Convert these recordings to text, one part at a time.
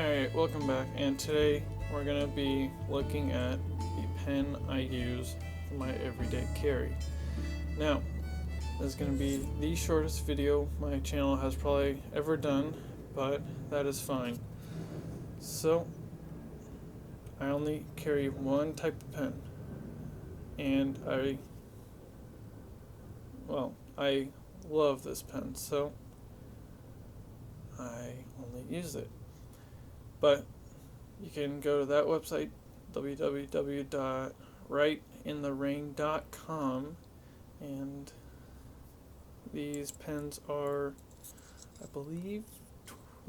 Alright, welcome back, and today we're going to be looking at the pen I use for my everyday carry. Now, this is going to be the shortest video my channel has probably ever done, but that is fine. So, I only carry one type of pen, and I love this pen, so I only use it. But you can go to that website, www.riteintherain.com, and these pens are, I believe,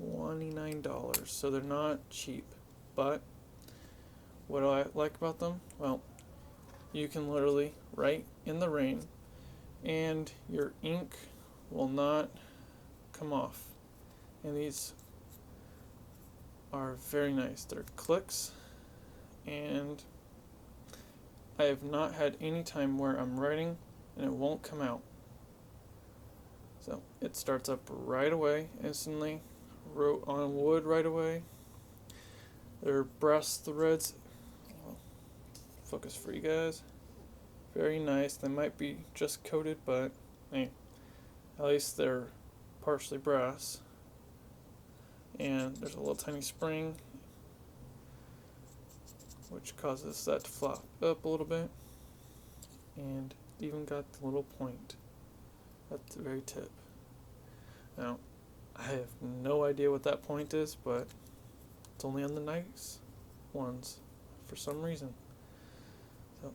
$29, so they're not cheap. But what I like about them, well, you can literally write in the rain and your ink will not come off. And these are very nice. They're clicks, and I have not had any time where I'm writing and it won't come out. So it starts up right away, instantly. Wrote on wood right away. They're brass threads. Focus for you guys. Very nice. They might be just coated, but hey, at least they're partially brass. And there's a little tiny spring which causes that to flop up a little bit, and even got the little point at the very tip. Now, I have no idea what that point is, but it's only on the nice ones for some reason. So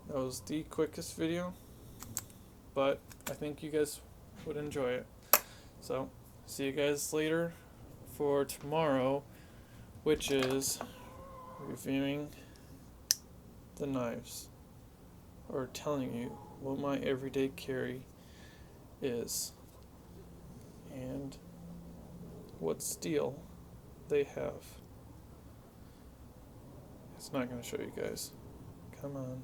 that was the quickest video, but I think you guys would enjoy it. So see you guys later for tomorrow, which is reviewing the knives, or telling you what my everyday carry is and what steel they have. It's not going to show you guys. Come on.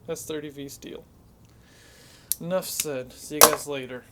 That's 30V steel. Enough said. See you guys later.